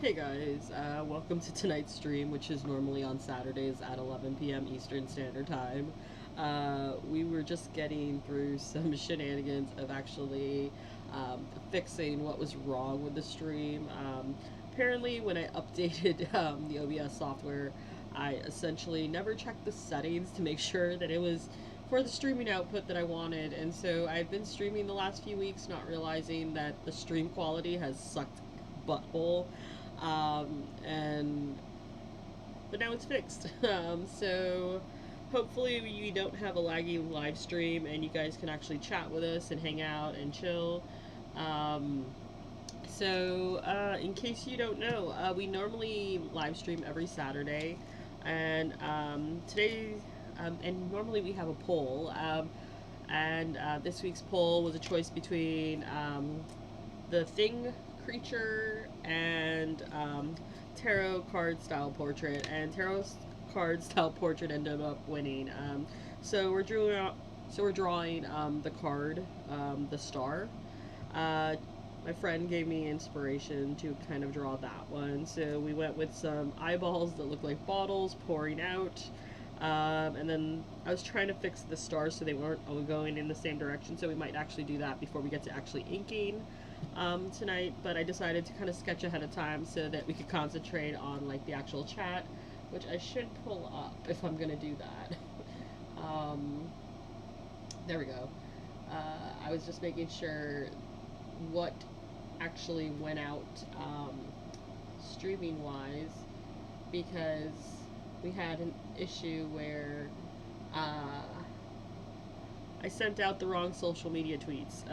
Hey guys, welcome to tonight's stream, which is normally on Saturdays at 11 p.m. Eastern Standard Time. We were just getting through some shenanigans of actually fixing what was wrong with the stream. Apparently, when I updated the OBS software, I essentially never checked the settings to make sure that it was for the streaming output that I wanted, and so I've been streaming the last few weeks, not realizing that the stream quality has sucked butthole. And but now it's fixed. So hopefully we don't have a laggy live stream and you guys can actually chat with us and hang out and chill. In case you don't know, we normally live stream every Saturday, and and normally we have a poll. And This week's poll was a choice between the Thing creature and tarot card style portrait, and tarot card style portrait ended up winning. So we're drawing the card, the star. My friend gave me inspiration to kind of draw that one, so we went with some eyeballs that look like bottles pouring out. And then I was trying to fix the stars so they weren't all going in the same direction, so we might actually do that before we get to actually inking tonight, but I decided to kind of sketch ahead of time so that we could concentrate on like the actual chat, which I should pull up if I'm gonna do that. There we go. I was just making sure what actually went out streaming wise, because we had an issue where I sent out the wrong social media tweets.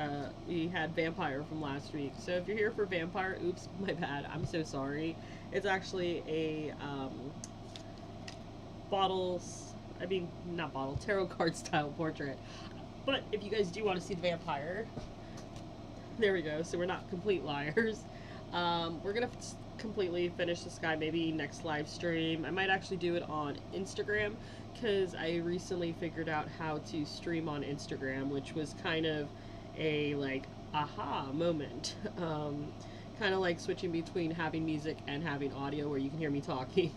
We had Vampire from last week. So if you're here for Vampire, oops, my bad. I'm so sorry. It's actually a not bottle, tarot card style portrait. But if you guys do want to see the Vampire, there we go. So we're not complete liars. We're going to completely finish this guy maybe next live stream. I might actually do it on Instagram, because I recently figured out how to stream on Instagram, which was kind of a like aha moment. Kind of like switching between having music and having audio where you can hear me talking.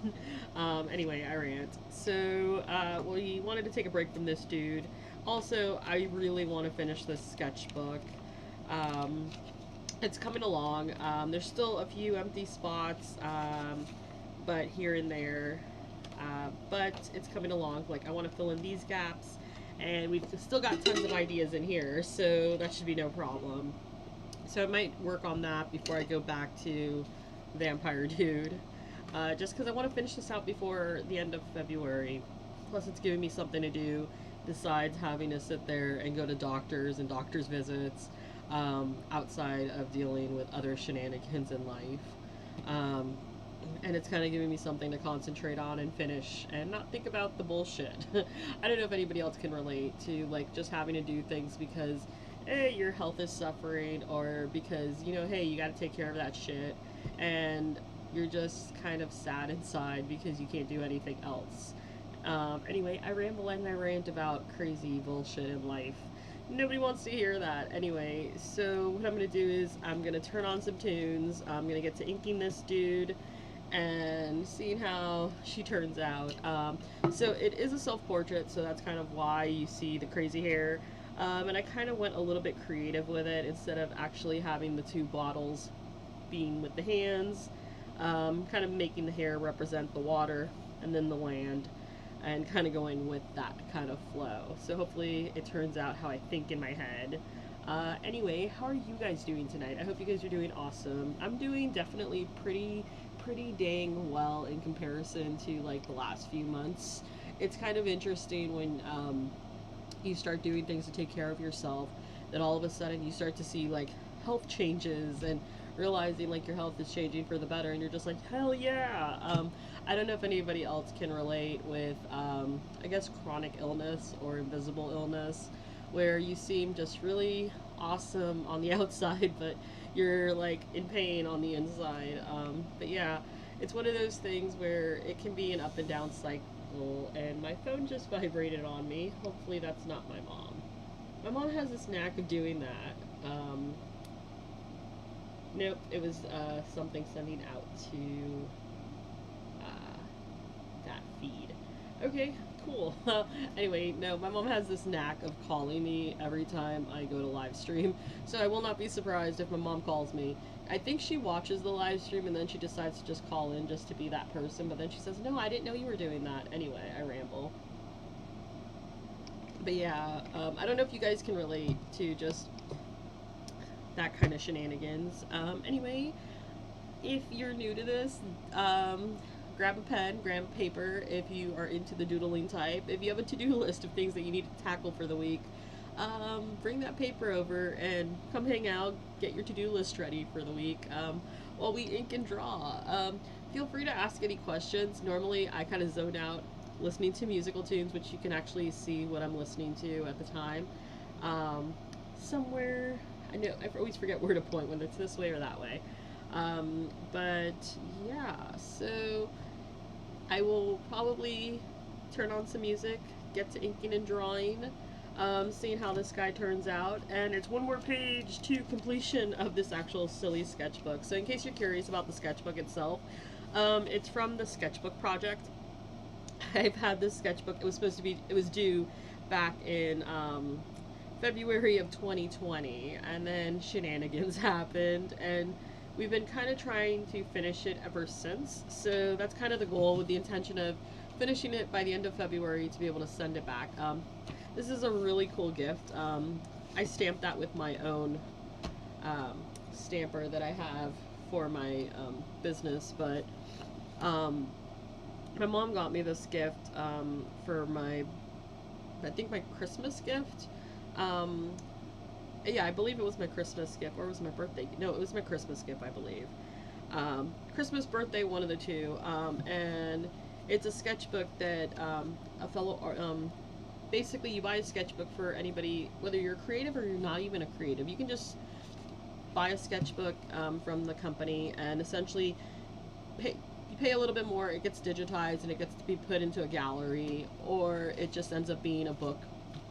Anyway, I rant. So we wanted to take a break from this dude. Also, I really want to finish this sketchbook. It's coming along. There's still a few empty spots, but here and there. But it's coming along. Like, I want to fill in these gaps, and we've still got tons of ideas in here, so that should be no problem. So I might work on that before I go back to Vampire Dude, just because I want to finish this out before the end of February. Plus, it's giving me something to do besides having to sit there and go to doctors and doctor's visits, outside of dealing with other shenanigans in life. And it's kind of giving me something to concentrate on and finish and not think about the bullshit. I don't know if anybody else can relate to like just having to do things because your health is suffering, or because, hey, you got to take care of that shit, and you're just kind of sad inside because you can't do anything else. Anyway, I ramble and I rant about crazy bullshit in life. Nobody wants to hear that. Anyway, so what I'm going to do is I'm going to turn on some tunes. I'm going to get to inking this dude and seeing how she turns out. So it is a self-portrait, so that's kind of why you see the crazy hair. And I kind of went a little bit creative with it. Instead of actually having the two bottles being with the hands, kind of making the hair represent the water and then the land, and kind of going with that kind of flow. So hopefully it turns out how I think in my head. Anyway, how are you guys doing tonight? I hope you guys are doing awesome. I'm doing definitely pretty dang well in comparison to like the last few months. It's kind of interesting when you start doing things to take care of yourself, that all of a sudden you start to see like health changes and realizing like your health is changing for the better, and you're just like, hell yeah. I don't know if anybody else can relate with I guess chronic illness or invisible illness, where you seem just really awesome on the outside, but you're like in pain on the inside. But yeah, it's one of those things where it can be an up and down cycle, and my phone just vibrated on me. Hopefully that's not my mom. My mom has this knack of doing that. Nope, it was something sending out to that feed. Okay, cool. Anyway, no, my mom has this knack of calling me every time I go to live stream, so I will not be surprised if my mom calls me. I think she watches the live stream and then she decides to just call in just to be that person, but then she says, no, I didn't know you were doing that. Anyway, I ramble. But yeah, I don't know if you guys can relate to just that kind of shenanigans. Anyway, if you're new to this, grab a pen, grab a paper if you are into the doodling type. If you have a to-do list of things that you need to tackle for the week, bring that paper over and come hang out, get your to-do list ready for the week while we ink and draw. Feel free to ask any questions. Normally, I kind of zone out listening to musical tunes, which you can actually see what I'm listening to at the time. Somewhere, I know, I always forget where to point, whether it's this way or that way. But yeah, so I will probably turn on some music, get to inking and drawing, seeing how this guy turns out, and it's one more page to completion of this actual silly sketchbook. So in case you're curious about the sketchbook itself, it's from the sketchbook project. I've had this sketchbook, it was due back in February of 2020, and then shenanigans happened, and we've been kind of trying to finish it ever since. So that's kind of the goal, with the intention of finishing it by the end of February to be able to send it back. This is a really cool gift. I stamped that with my own stamper that I have for my business, but my mom got me this gift for I think my Christmas gift. Yeah, I believe it was my Christmas gift, or it was my birthday. No, it was my Christmas gift, I believe. Christmas, birthday, one of the two. And it's a sketchbook that a fellow, basically you buy a sketchbook for anybody, whether you're creative or you're not even a creative. You can just buy a sketchbook from the company and essentially you pay a little bit more, it gets digitized and it gets to be put into a gallery, or it just ends up being a book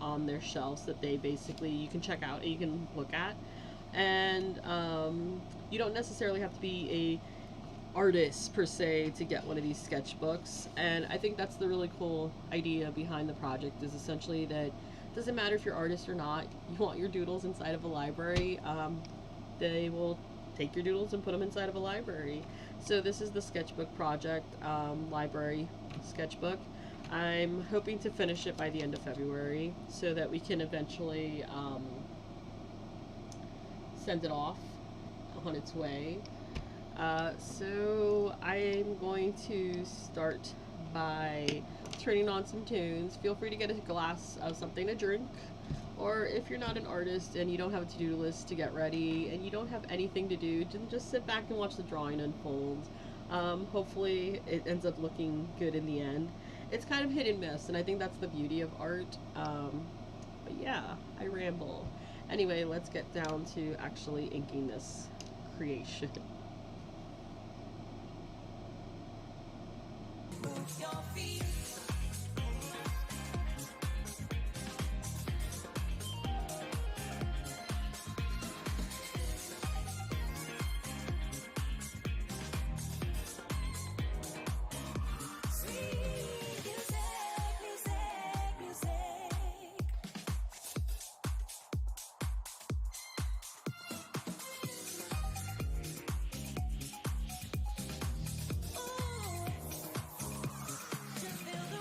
on their shelves that you can check out and you can look at. And you don't necessarily have to be a artist per se to get one of these sketchbooks. And I think that's the really cool idea behind the project, is essentially that it doesn't matter if you're artist or not, you want your doodles inside of a library, they will take your doodles and put them inside of a library. So this is the sketchbook project, library sketchbook. I'm hoping to finish it by the end of February so that we can eventually send it off on its way. So I'm going to start by turning on some tunes. Feel free to get a glass of something to drink, or if you're not an artist and you don't have a to-do list to get ready and you don't have anything to do, then just sit back and watch the drawing unfold. Hopefully it ends up looking good in the end. It's kind of hit and miss, and I think that's the beauty of art. But yeah, I ramble. Anyway, let's get down to actually inking this creation. Move your feet. Feel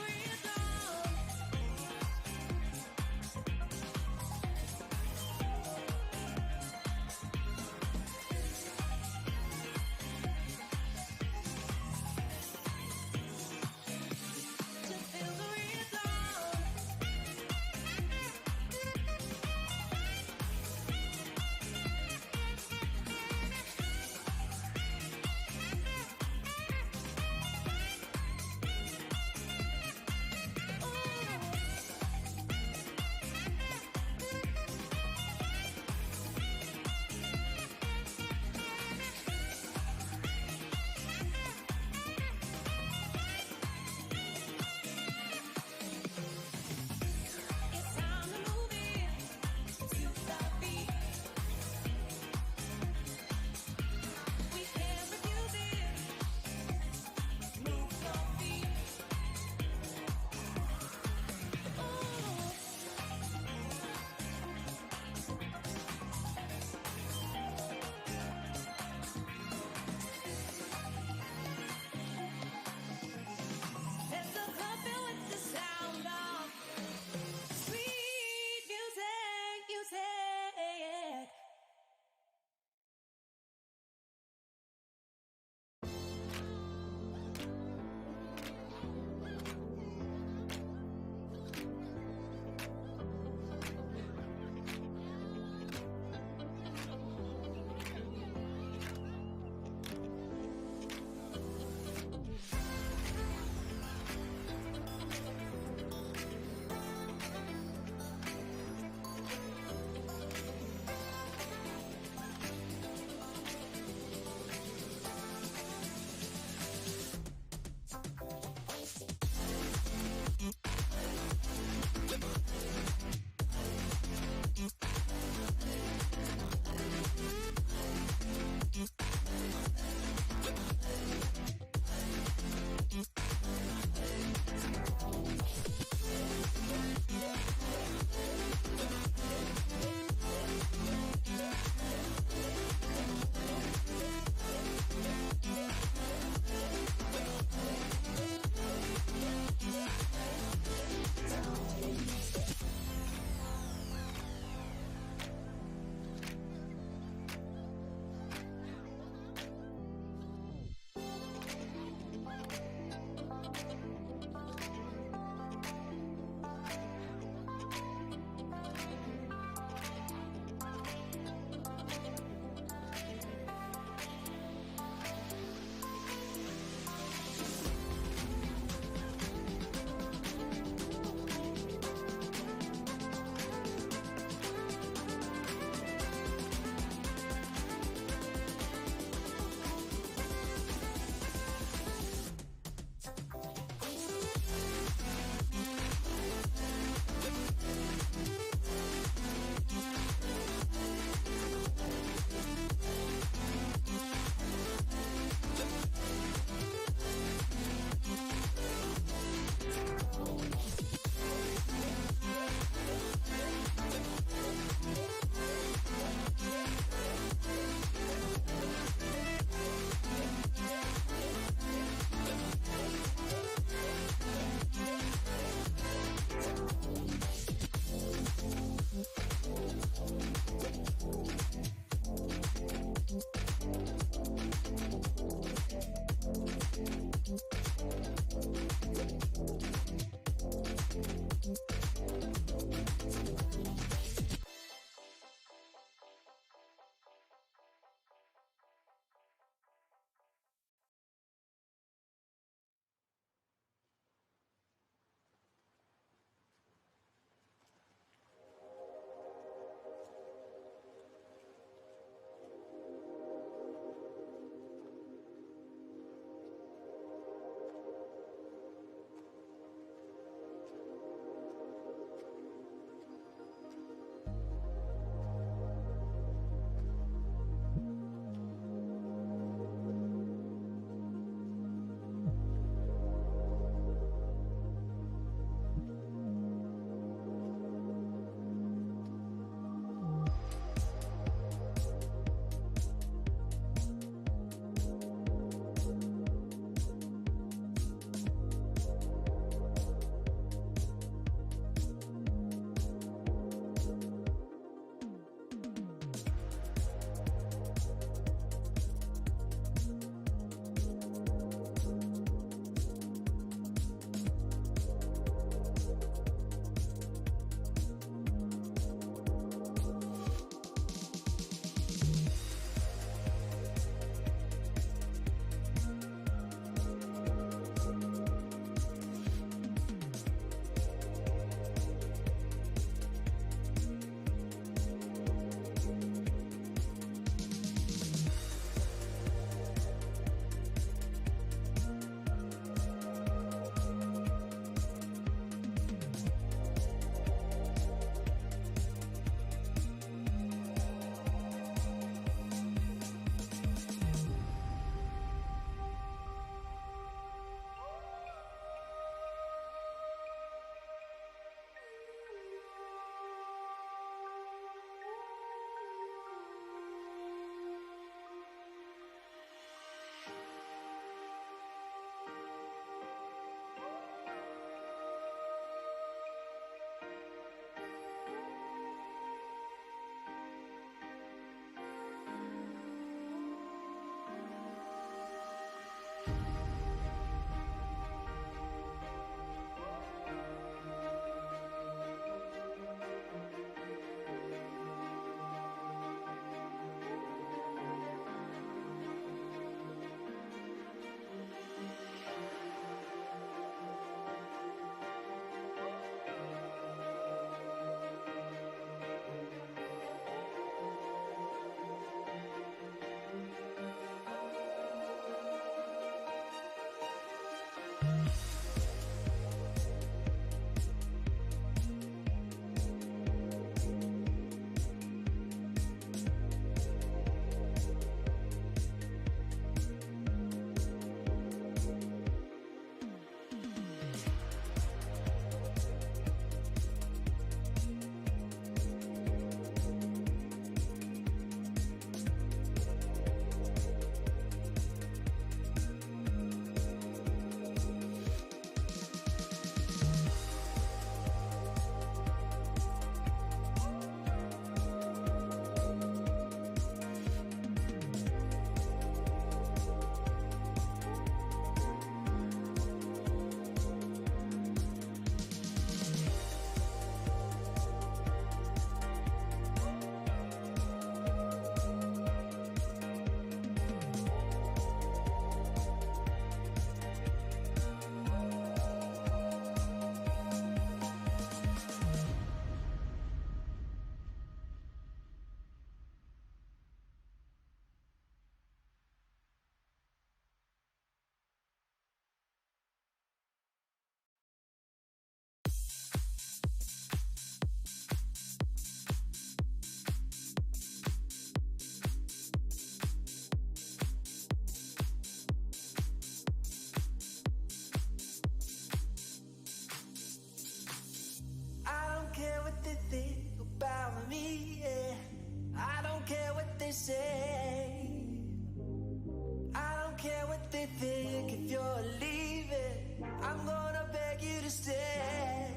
really think if you're leaving, I'm gonna beg you to stay.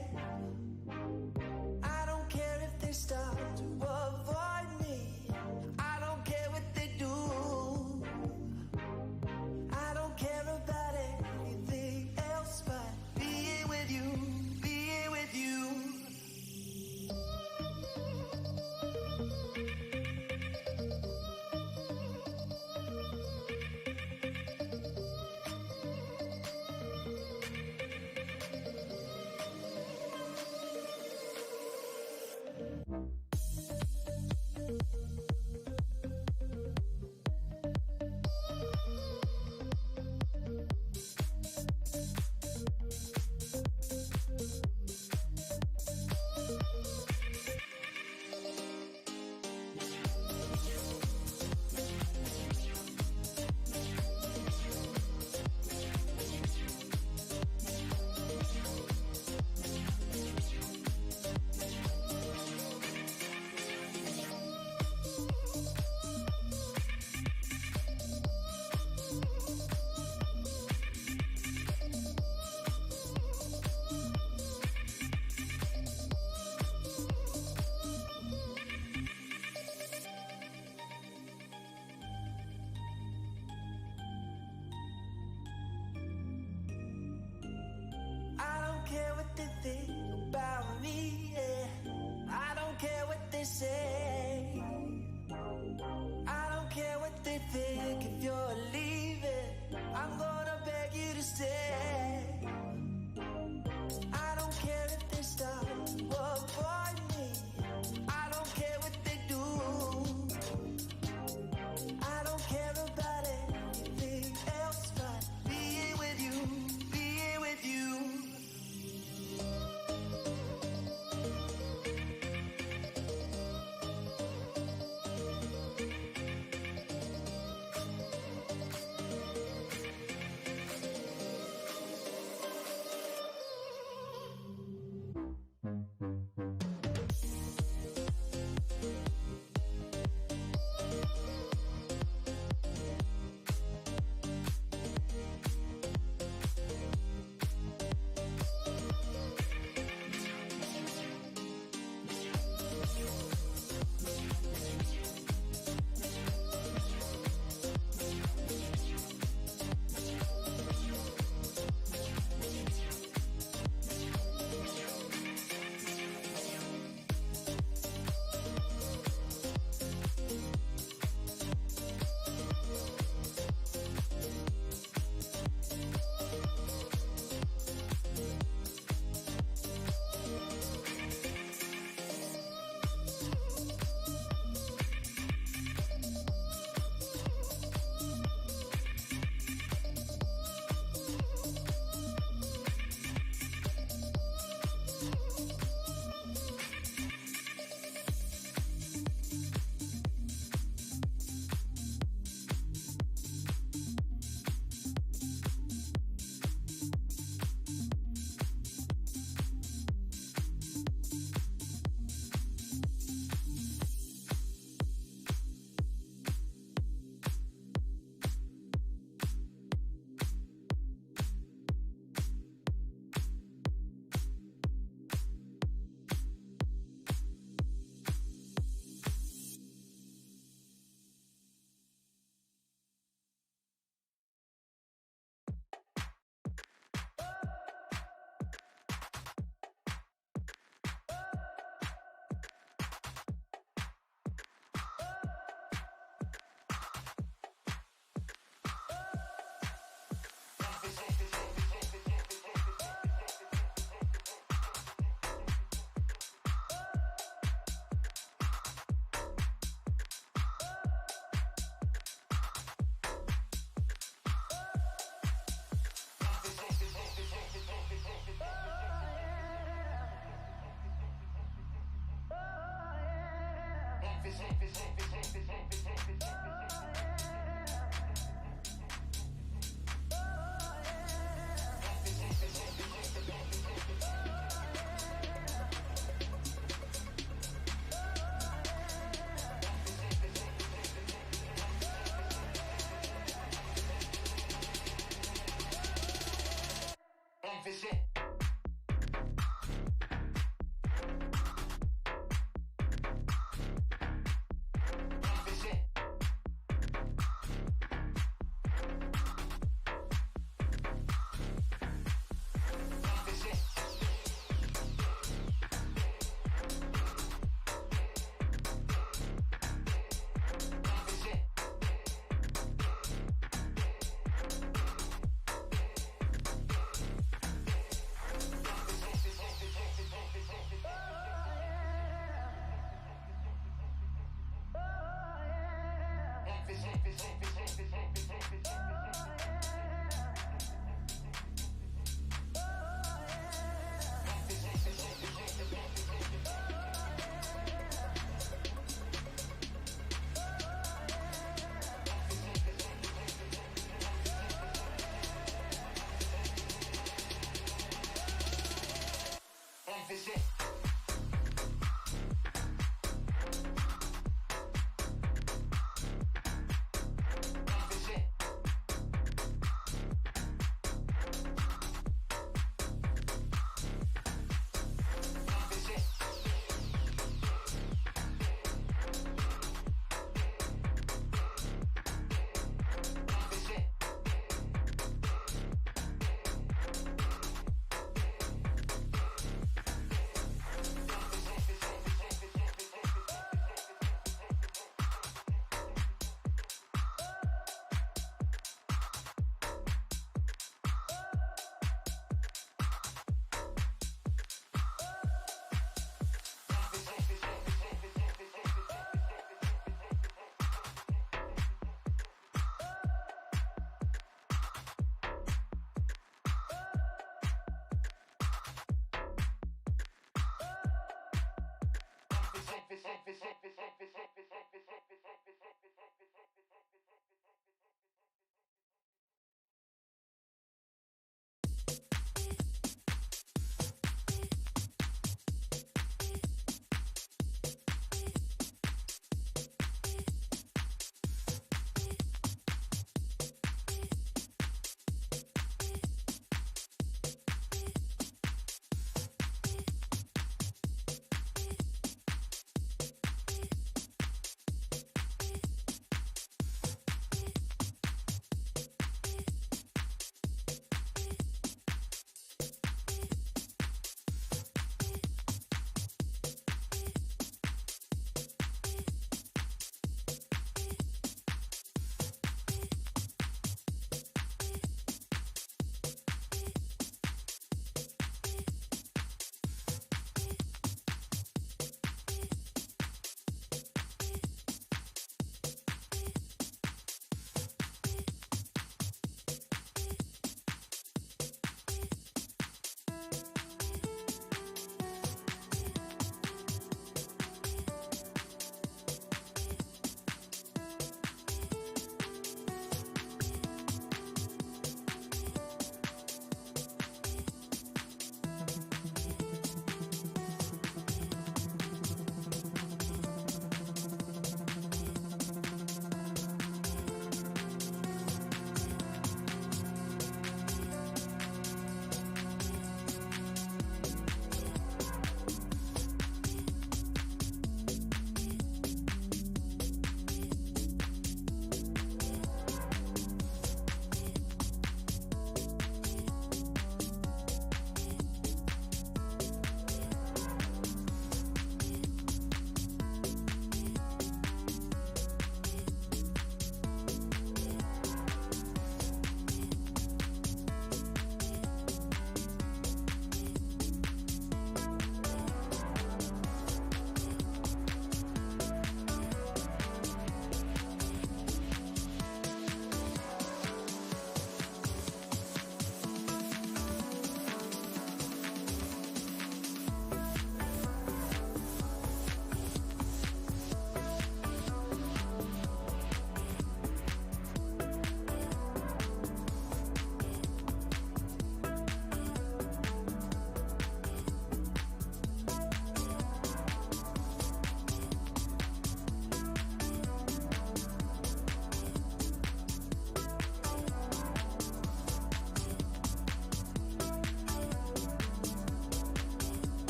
I don't care if they start to avoid me. I don't care what they do. I don't care about anything else but being with you, being with you.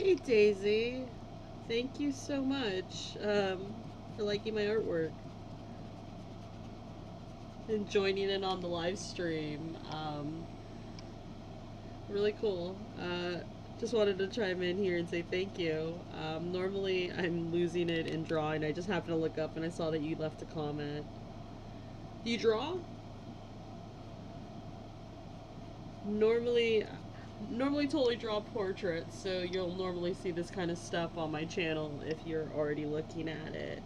Hey Daisy, thank you so much for liking my artwork and joining in on the live stream. Really cool. Just wanted to chime in here and say thank you. Normally I'm losing it in drawing. I just happened to look up and I saw that you left a comment. Do you draw? Normally totally draw portraits, so you'll normally see this kind of stuff on my channel if you're already looking at it.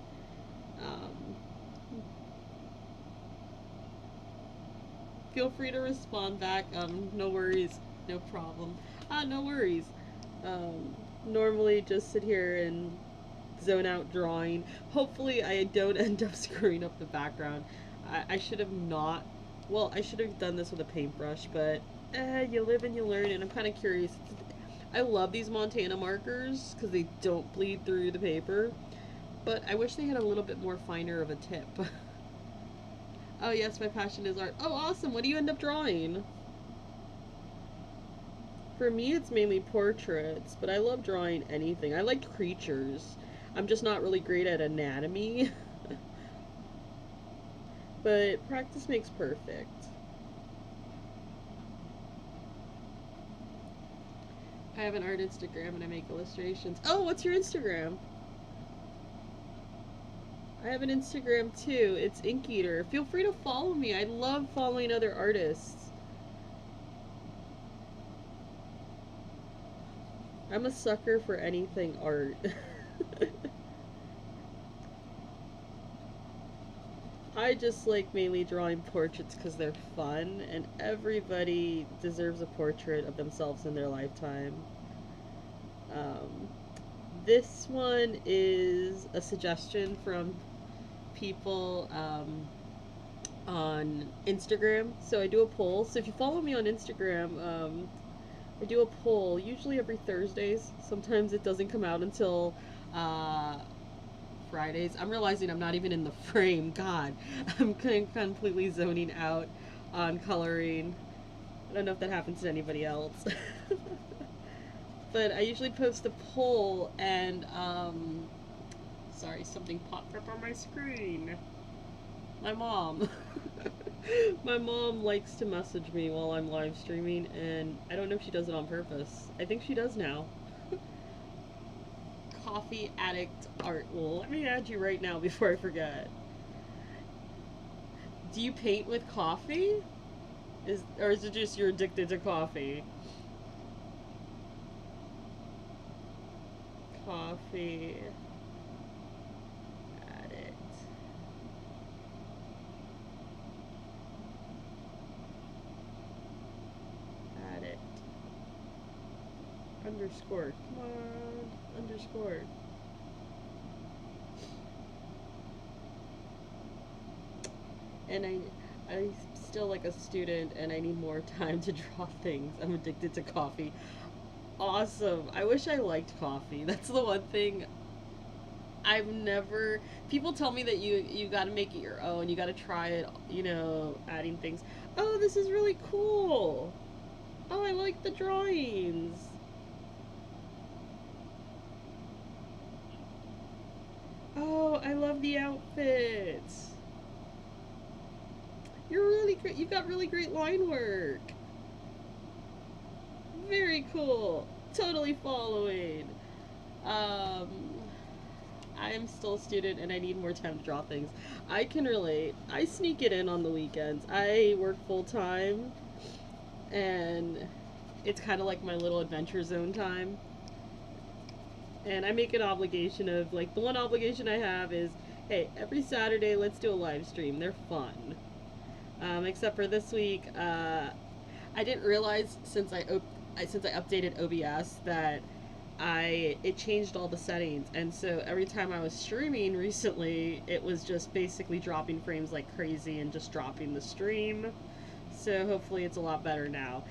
Feel free to respond back. No worries, no problem. No worries. Normally just sit here and zone out drawing. Hopefully I don't end up screwing up the background. I should have not, well, I should have done this with a paintbrush, but you live and you learn, and I'm kind of curious. I love these Montana markers because they don't bleed through the paper, but I wish they had a little bit more finer of a tip. Oh yes, my passion is art. Oh awesome, what do you end up drawing? For me it's mainly portraits, but I love drawing anything. I like creatures. I'm just not really great at anatomy. But practice makes perfect. I have an art Instagram and I make illustrations. Oh, what's your Instagram? I have an Instagram too. It's Ink Eater. Feel free to follow me. I love following other artists. I'm a sucker for anything art. I just like mainly drawing portraits because they're fun, and everybody deserves a portrait of themselves in their lifetime. This one is a suggestion from people on Instagram. So I do a poll. So if you follow me on Instagram, I do a poll usually every Thursdays. Sometimes it doesn't come out until Fridays. I'm realizing I'm not even in the frame. God, I'm completely zoning out on coloring. I don't know if that happens to anybody else. But I usually post a poll, and sorry, something popped up on my screen. My mom. My mom likes to message me while I'm live streaming, and I don't know if she does it on purpose. I think she does now. Coffee addict art. Well, let me add you right now before I forget. Do you paint with coffee? Or is it just you're addicted to coffee? Coffee addict. Addict. Underscore. Come on. Underscore. And I'm still like a student and I need more time to draw things. I'm addicted to coffee. Awesome. I wish I liked coffee. That's the one thing I've never... People tell me that you gotta make it your own. You gotta try it, you know, adding things. Oh, this is really cool. Oh, I like the drawings. Oh, I love the outfits. You're really great. You've got really great line work. Very cool. Totally following. I am still a student and I need more time to draw things. I can relate. I sneak it in on the weekends. I work full time and it's kind of like my little adventure zone time. And I make an obligation of, like, the one obligation I have is, hey, every Saturday let's do a live stream. They're fun. Except for this week, I didn't realize since I updated OBS that it changed all the settings, and so every time I was streaming recently, it was just basically dropping frames like crazy and just dropping the stream. So hopefully it's a lot better now.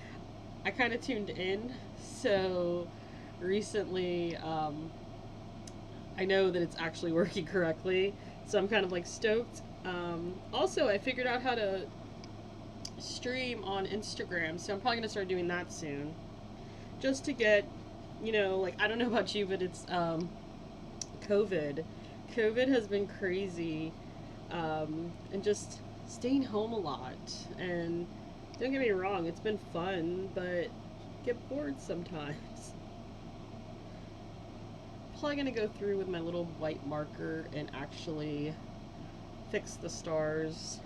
I kind of tuned in, so recently I know that it's actually working correctly, so I'm kind of like stoked. Also, I figured out how to stream on Instagram, so I'm probably gonna start doing that soon, just to get you know, like, I don't know about you, but it's COVID. COVID has been crazy, and just staying home a lot. And don't get me wrong, it's been fun, but get bored sometimes. Probably gonna go through with my little white marker and actually fix the stars.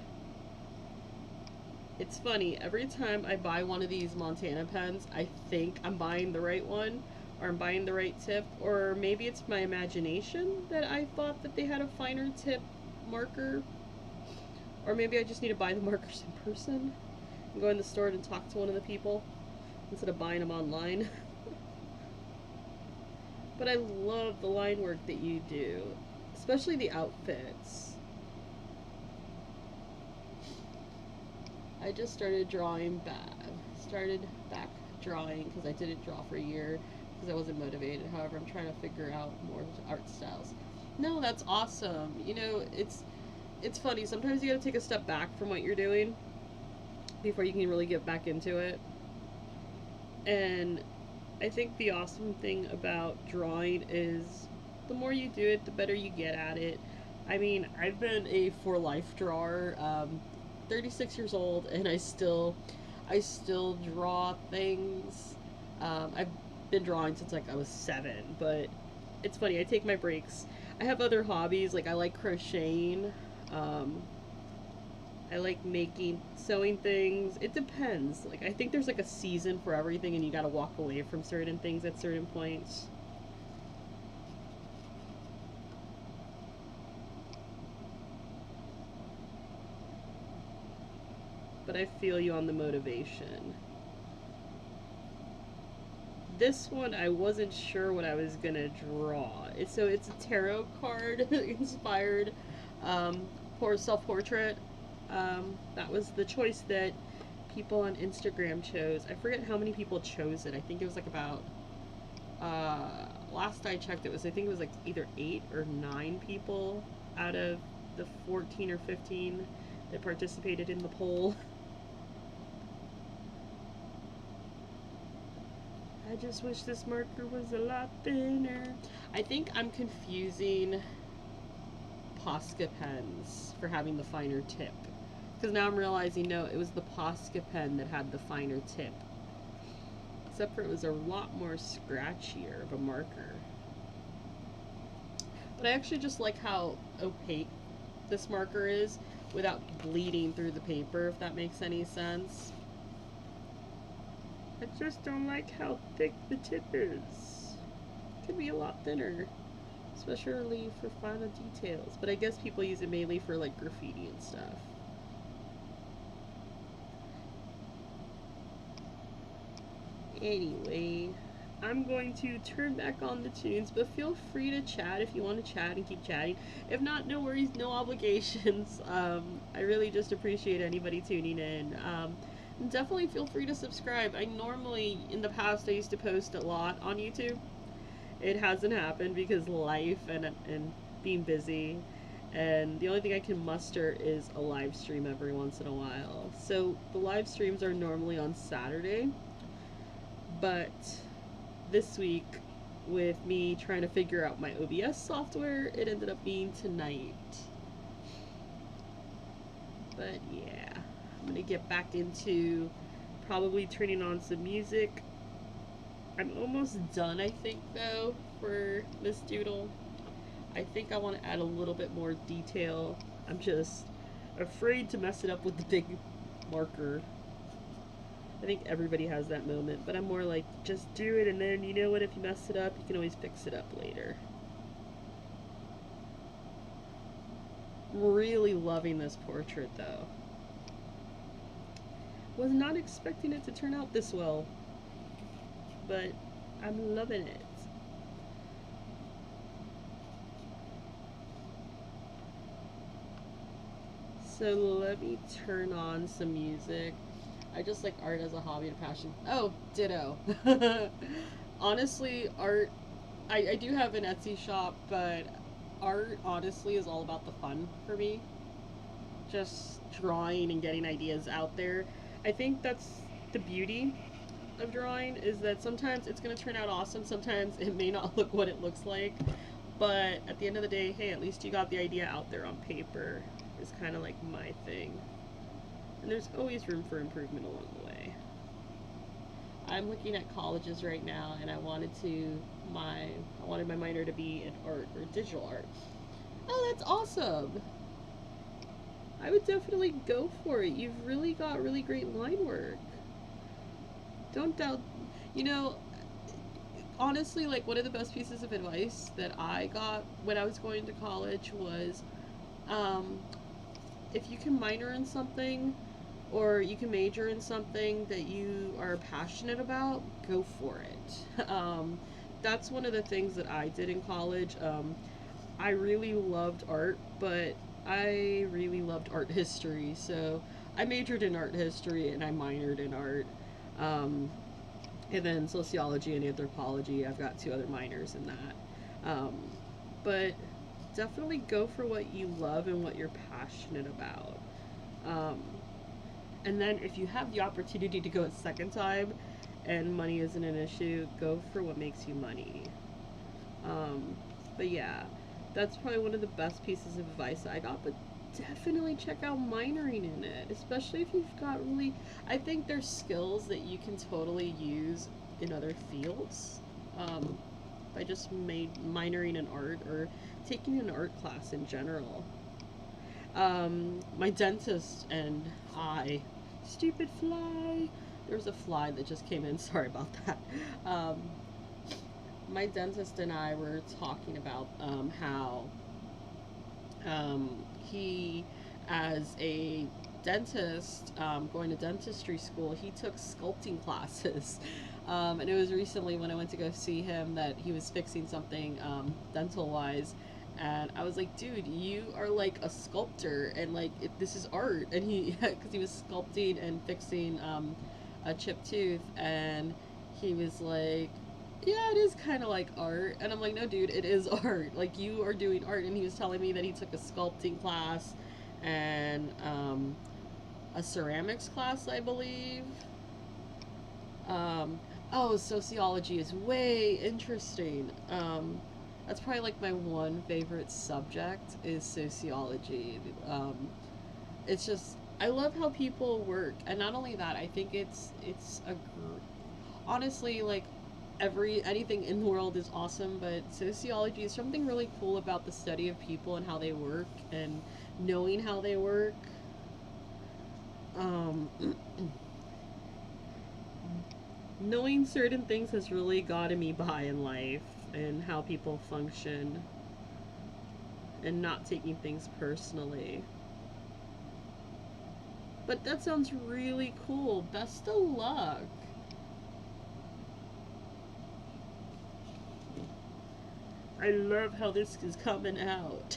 It's funny, every time I buy one of these Montana pens, I think I'm buying the right one, or I'm buying the right tip, or maybe it's my imagination that I thought that they had a finer tip marker, or maybe I just need to buy the markers in person and go in the store and talk to one of the people instead of buying them online. But I love the line work that you do, especially the outfits. I just started drawing back drawing because I didn't draw for a year because I wasn't motivated. However, I'm trying to figure out more art styles. No, that's awesome. You know, it's funny. Sometimes you got to take a step back from what you're doing before you can really get back into it. And I think the awesome thing about drawing is the more you do it, the better you get at it. I mean, I've been a for life drawer, 36 years old, and I still draw things. I've been drawing since like I was 7, but it's funny. I take my breaks. I have other hobbies, like I like crocheting. I like sewing things. It depends. Like, I think there's like a season for everything, and you gotta walk away from certain things at certain points. But I feel you on the motivation. This one, I wasn't sure what I was gonna draw. So it's a tarot card inspired self-portrait. That was the choice that people on Instagram chose. I forget how many people chose it. I think it was like about, last I checked, I think it was like either 8 or 9 people out of the 14 or 15 that participated in the poll. I just wish this marker was a lot thinner. I think I'm confusing Posca pens for having the finer tip. Because now I'm realizing, no, it was the Posca pen that had the finer tip. Except for it was a lot more scratchier of a marker. But I actually just like how opaque this marker is without bleeding through the paper, if that makes any sense. I just don't like how thick the tip is. It could be a lot thinner, especially for final details. But I guess people use it mainly for like graffiti and stuff. Anyway, I'm going to turn back on the tunes, but feel free to chat if you want to chat and keep chatting. If not, no worries, no obligations. I really just appreciate anybody tuning in. Definitely feel free to subscribe. I normally, in the past, I used to post a lot on YouTube. It hasn't happened because life and being busy, and the only thing I can muster is a live stream every once in a while. So the live streams are normally on Saturday, but this week, with me trying to figure out my OBS software, it ended up being tonight. But yeah, I'm gonna get back into probably turning on some music. I'm almost done, I think, though, for this doodle. I think I want to add a little bit more detail. I'm just afraid to mess it up with the big marker. I think everybody has that moment, but I'm more like, just do it, and then, you know what, if you mess it up, you can always fix it up later. Really loving this portrait, though. Was not expecting it to turn out this well, but I'm loving it. So let me turn on some music. I just like art as a hobby and passion. Oh, ditto. Honestly, art, I do have an Etsy shop, but art honestly is all about the fun for me. Just drawing and getting ideas out there. I think that's the beauty of drawing is that sometimes it's going to turn out awesome, sometimes it may not look what it looks like, but at the end of the day, hey, at least you got the idea out there on paper, is kind of like my thing. And there's always room for improvement along the way. I'm looking at colleges right now, and I wanted my minor to be in art or digital art. Oh, that's awesome! I would definitely go for it. You've really got really great line work. Don't doubt. You know, honestly, like, one of the best pieces of advice that I got when I was going to college was, if you can minor in something, or you can major in something that you are passionate about, go for it. That's one of the things that I did in college. I really loved art, but I really loved art history, so I majored in art history and I minored in art. And then sociology and anthropology, I've got 2 other minors in that. But definitely go for what you love and what you're passionate about. And then if you have the opportunity to go a second time and money isn't an issue, go for what makes you money. But yeah, that's probably one of the best pieces of advice I got, but definitely check out minoring in it, especially if you've got really, I think there's skills that you can totally use in other fields, by just minoring in art or taking an art class in general. My dentist and I, stupid fly, there was a fly that just came in, sorry about that. My dentist and I were talking about how he, as a dentist, going to dentistry school, he took sculpting classes. And it was recently when I went to go see him that he was fixing something dental wise. And I was like, dude, you are like a sculptor, and like this is art. And he, because he was sculpting and fixing a chipped tooth, and he was like, yeah, it is kind of like art. And I'm like, no, dude, it is art. Like, you are doing art. And he was telling me that he took a sculpting class and a ceramics class, I believe. Oh, sociology is way interesting. That's probably like my one favorite subject is sociology. It's just, I love how people work, and not only that, I think it's honestly, like, anything in the world is awesome, but sociology is something really cool about the study of people and how they work and knowing how they work. Knowing certain things has really gotten me by in life, and how people function, and not taking things personally. But that sounds really cool. Best of luck. I love how this is coming out.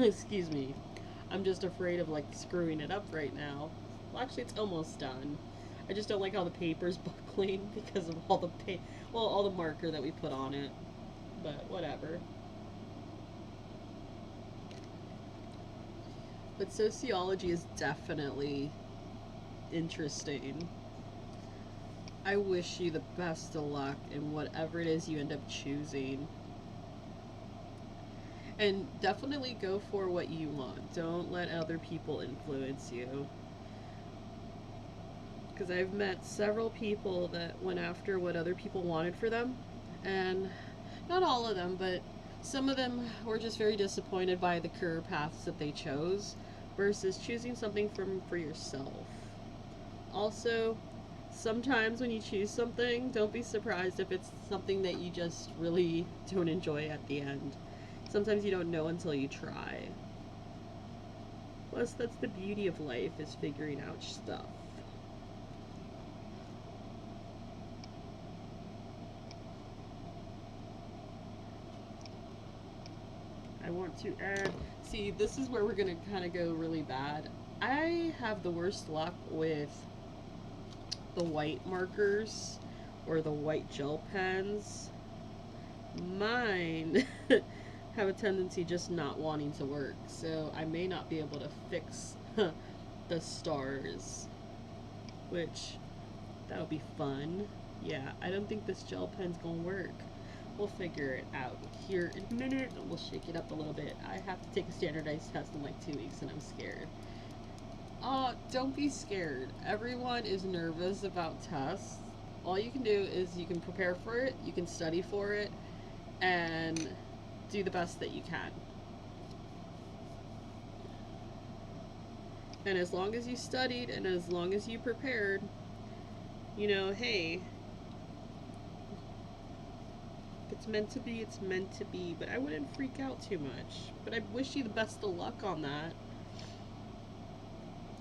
Excuse me. I'm just afraid of, like, screwing it up right now. Well, actually, it's almost done. I just don't like how the paper's buckling because of all the all the marker that we put on it. But whatever. But sociology is definitely interesting. I wish you the best of luck in whatever it is you end up choosing. And definitely go for what you want. Don't let other people influence you. Because I've met several people that went after what other people wanted for them. And not all of them, but some of them were just very disappointed by the career paths that they chose versus choosing something for yourself. Also, sometimes when you choose something, don't be surprised if it's something that you just really don't enjoy at the end. Sometimes you don't know until you try. Plus, that's the beauty of life, is figuring out stuff. I want to add, see, this is where we're going to kind of go really bad. I have the worst luck with the white markers or the white gel pens. Mine have a tendency just not wanting to work, so I may not be able to fix the stars, which That'll be fun. Yeah, I don't think this gel pen's gonna work. We'll figure it out here in a minute. We'll shake it up a little bit. I have to take a standardized test in like 2 weeks and I'm scared. Don't be scared. Everyone is nervous about tests. All you can do is you can prepare for it, you can study for it, and do the best that you can. And as long as you studied and as long as you prepared, you know, hey, if it's meant to be, it's meant to be. But I wouldn't freak out too much. But I wish you the best of luck on that.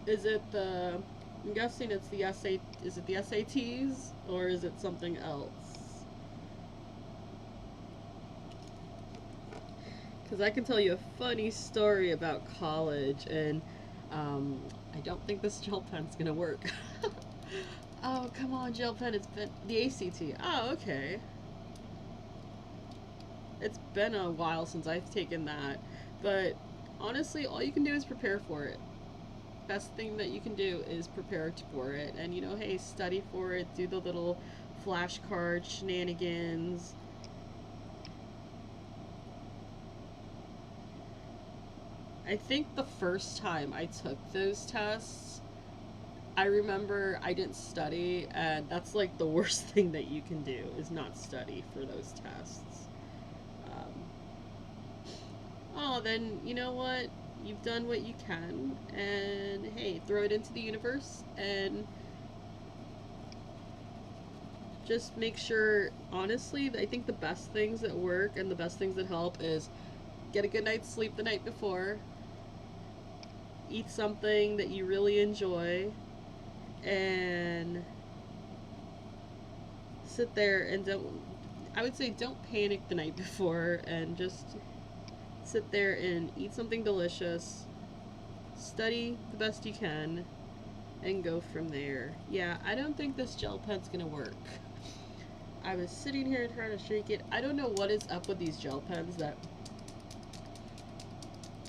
Is it the, I'm guessing it's the is it the SATs or is it something else? Because I can tell you a funny story about college, and I don't think this gel pen's gonna work. Oh, come on, gel pen, it's been the ACT. Oh, okay. It's been a while since I've taken that, but honestly, all you can do is prepare for it. Best thing that you can do is prepare for it, and you know, hey, study for it, do the little flashcard shenanigans. I think the first time I took those tests, I remember I didn't study, and that's like the worst thing that you can do is not study for those tests. Oh, then you know what? You've done what you can, and hey, throw it into the universe and just make sure, honestly, I think the best things that work and the best things that help is get a good night's sleep the night before, eat something that you really enjoy, and sit there and I would say don't panic the night before, and just sit there and eat something delicious, study the best you can, and go from there. Yeah, I don't think this gel pen's gonna work. I was sitting here trying to shake it. I don't know what is up with these gel pens that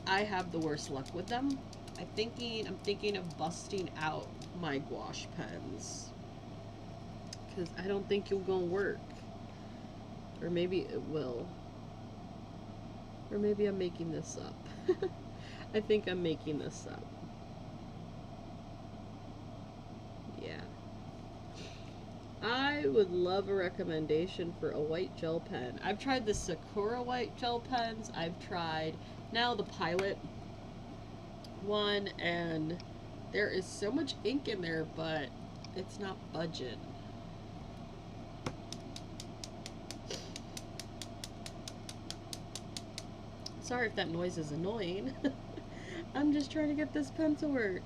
I have the worst luck with them. I'm thinking of busting out my gouache pens, because I don't think you're gonna work. Or maybe it will. Or maybe I'm making this up. I think I'm making this up. Yeah. I would love a recommendation for a white gel pen. I've tried the Sakura white gel pens. I've tried now the Pilot one, and there is so much ink in there, but it's not budging. Sorry if that noise is annoying. I'm just trying to get this pen to work.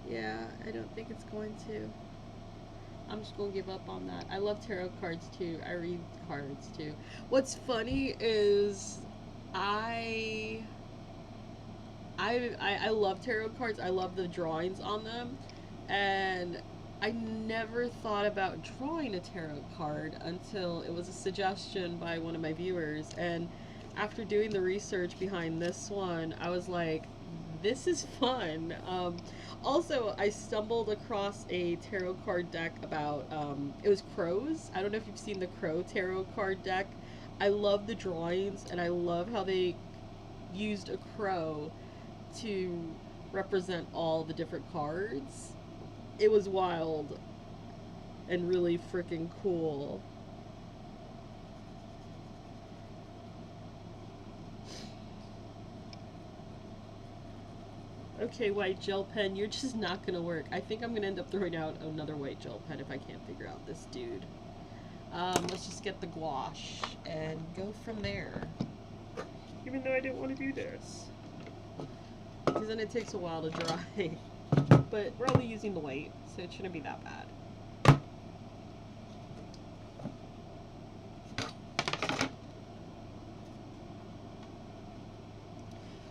Yeah, I don't think it's going to. I'm just gonna give up on that. I love tarot cards too. I read cards too. What's funny is I love tarot cards. I love the drawings on them, and I never thought about drawing a tarot card until it was a suggestion by one of my viewers. And after doing the research behind this one, I was like, this is fun. Also, I stumbled across a tarot card deck about, it was crows. I don't know if you've seen the crow tarot card deck. I love the drawings, and I love how they used a crow to represent all the different cards. It was wild and really freaking cool. Okay, white gel pen, you're just not gonna work. I think I'm gonna end up throwing out another white gel pen if I can't figure out this dude. Let's just get the gouache and go from there. Even though I didn't want to do this, because then it takes a while to dry. But we're only using the white, so it shouldn't be that bad.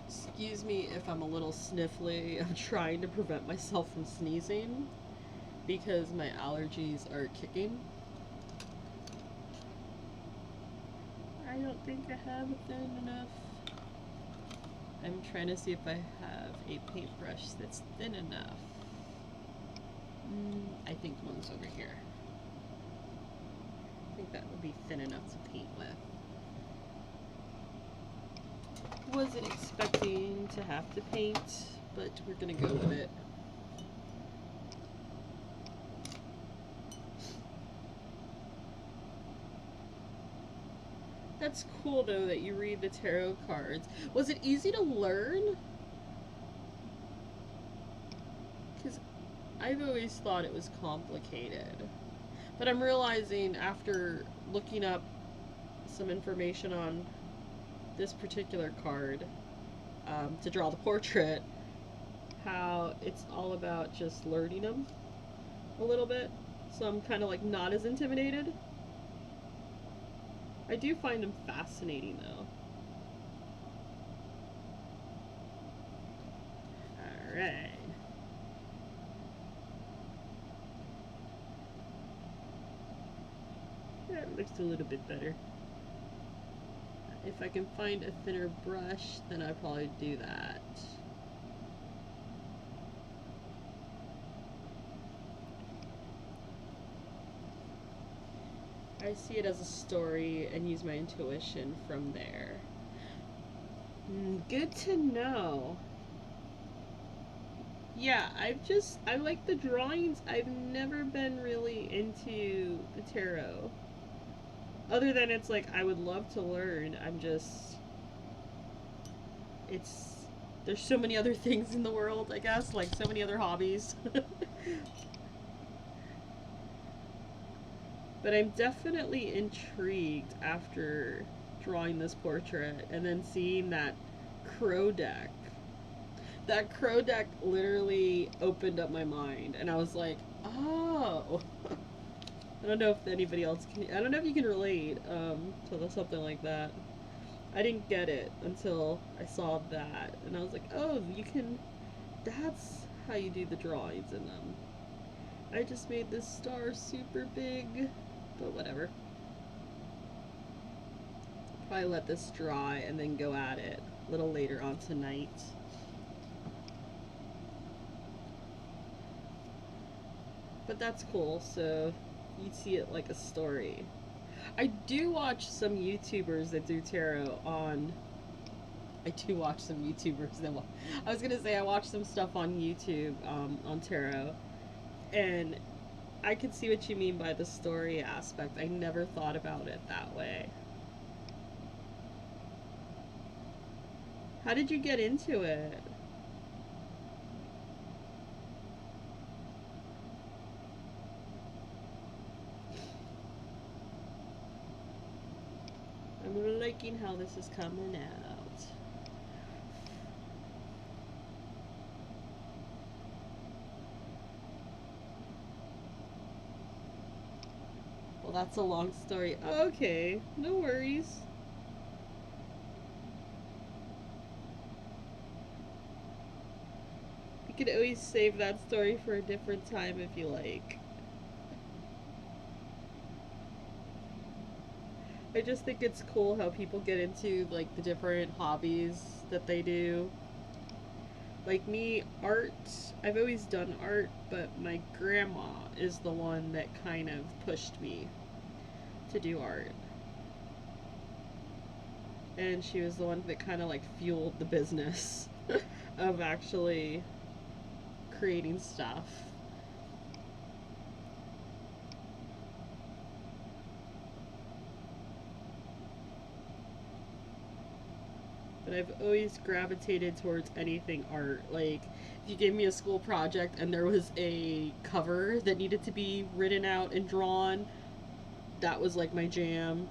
Excuse me if I'm a little sniffly. I'm trying to prevent myself from sneezing because my allergies are kicking. I don't think I have it thin enough. I'm trying to see if I have a paintbrush that's thin enough. I think one's over here. I think that would be thin enough to paint with. Wasn't expecting to have to paint, but we're gonna go with it. That's cool though that you read the tarot cards. Was it easy to learn? Because I've always thought it was complicated. But I'm realizing after looking up some information on this particular card to draw the portrait, how it's all about just learning them a little bit. So I'm kind of like not as intimidated. I do find them fascinating though. Alright. That looks a little bit better. If I can find a thinner brush, then I'd probably do that. I see it as a story and use my intuition from there. Good to know. Yeah, I like the drawings. I've never been really into the tarot. Other than it's like, I would love to learn. There's so many other things in the world, I guess, like so many other hobbies. But I'm definitely intrigued after drawing this portrait and then seeing that crow deck. That crow deck literally opened up my mind, and I was like, oh. I don't know if anybody else can, I don't know if you can relate to something like that. I didn't get it until I saw that, and I was like, oh, that's how you do the drawings in them. I just made this star super big. But whatever. Probably let this dry and then go at it a little later on tonight. But that's cool, so you'd see it like a story. I do watch some YouTubers that do tarot on... I do watch some YouTubers that... I was gonna say I watch some stuff on YouTube on tarot. And... I can see what you mean by the story aspect. I never thought about it that way. How did you get into it? I'm liking how this is coming out. That's a long story. Okay, no worries. You could always save that story for a different time if you like. I just think it's cool how people get into like the different hobbies that they do. Like me, art, I've always done art, but my grandma is the one that kind of pushed me to do art. And she was the one that kind of like fueled the business of actually creating stuff. But I've always gravitated towards anything art. Like, if you gave me a school project and there was a cover that needed to be written out and drawn, that was like my jam.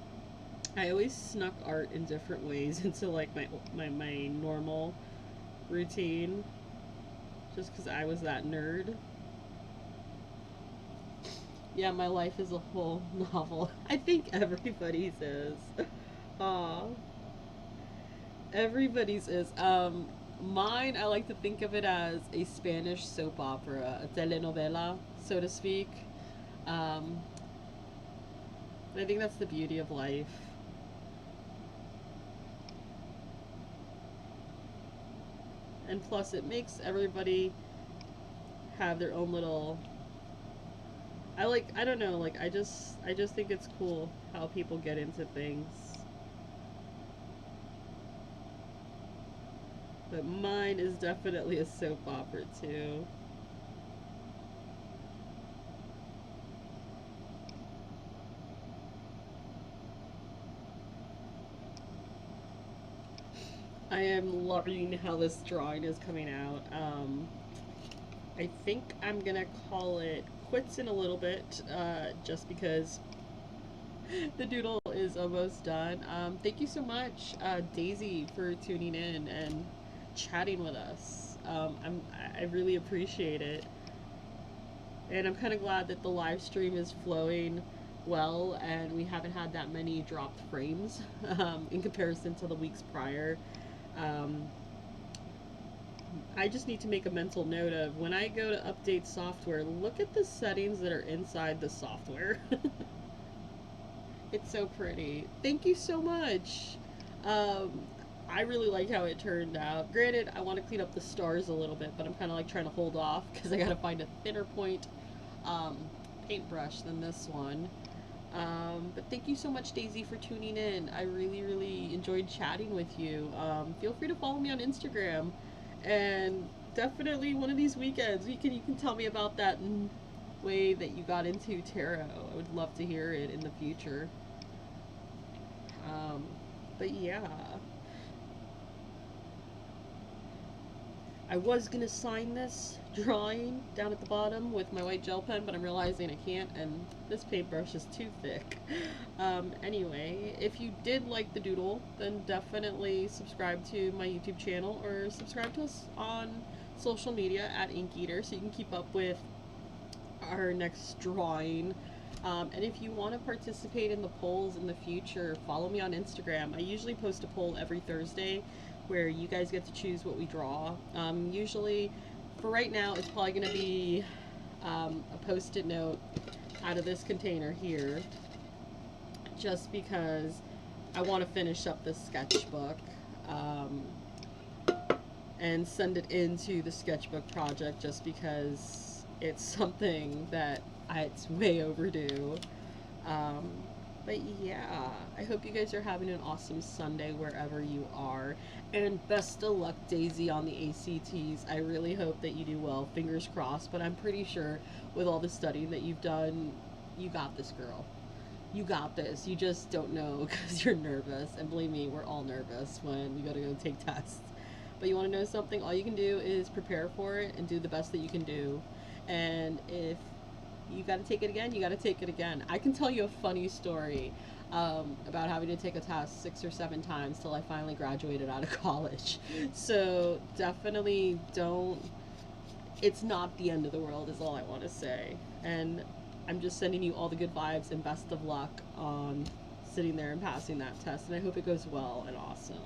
I always snuck art in different ways into like my normal routine, just because I was that nerd. Yeah, my life is a whole novel. I think everybody's is. Aw. Everybody's is. Mine, I like to think of it as a Spanish soap opera, a telenovela, so to speak. I think that's the beauty of life. And plus, it makes everybody have their own little I don't know, like I just think it's cool how people get into things. But mine is definitely a soap opera too. I am loving how this drawing is coming out. I think I'm gonna call it quits in a little bit, just because the doodle is almost done. Thank you so much, Daisy, for tuning in and chatting with us. I really appreciate it, and I'm kind of glad that the live stream is flowing well, and we haven't had that many dropped frames in comparison to the weeks prior. Um, I just need to make a mental note of when I go to update software, look at the settings that are inside the software. It's so pretty. Thank you so much. Um, I really like how it turned out. Granted, I want to clean up the stars a little bit, but I'm kind of like trying to hold off because I got to find a thinner point paintbrush than this one. But thank you so much, Daisy, for tuning in. I really, really enjoyed chatting with you. Feel free to follow me on Instagram, and definitely one of these weekends you can tell me about that way that you got into tarot. I would love to hear it in the future. But yeah, I was gonna sign this drawing down at the bottom with my white gel pen, but I'm realizing I can't, and this paintbrush is too thick. Anyway, if you did like the doodle, then definitely subscribe to my YouTube channel or subscribe to us on social media at Ink Eater so you can keep up with our next drawing. And if you want to participate in the polls in the future, follow me on Instagram. I usually post a poll every Thursday where you guys get to choose what we draw. Usually, for right now, it's probably going to be a post-it note out of this container here, just because I want to finish up this sketchbook and send it into the sketchbook project, just because it's something that it's way overdue. But yeah, I hope you guys are having an awesome Sunday wherever you are. And best of luck, Daisy, on the ACTs. I really hope that you do well. Fingers crossed. But I'm pretty sure with all the studying that you've done, you got this, girl. You got this. You just don't know because you're nervous. And believe me, we're all nervous when we gotta go take tests. But you want to know something? All you can do is prepare for it and do the best that you can do. And if you got to take it again, you got to take it again. I can tell you a funny story about having to take a test 6 or 7 times till I finally graduated out of college. So definitely don't, it's not the end of the world is all I want to say. And I'm just sending you all the good vibes and best of luck on sitting there and passing that test. And I hope it goes well and awesome.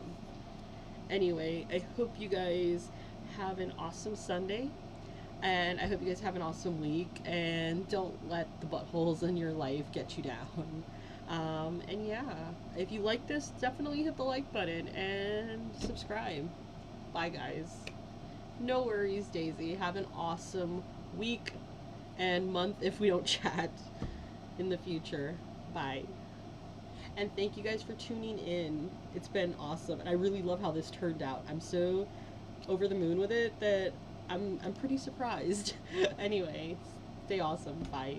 Anyway, I hope you guys have an awesome Sunday. And I hope you guys have an awesome week, and don't let the buttholes in your life get you down. And yeah, if you like this, definitely hit the like button and subscribe. Bye, guys. No worries, Daisy. Have an awesome week and month if we don't chat in the future. Bye. And thank you guys for tuning in. It's been awesome, and I really love how this turned out. I'm so over the moon with it that I'm pretty surprised. Anyway, stay awesome. Bye.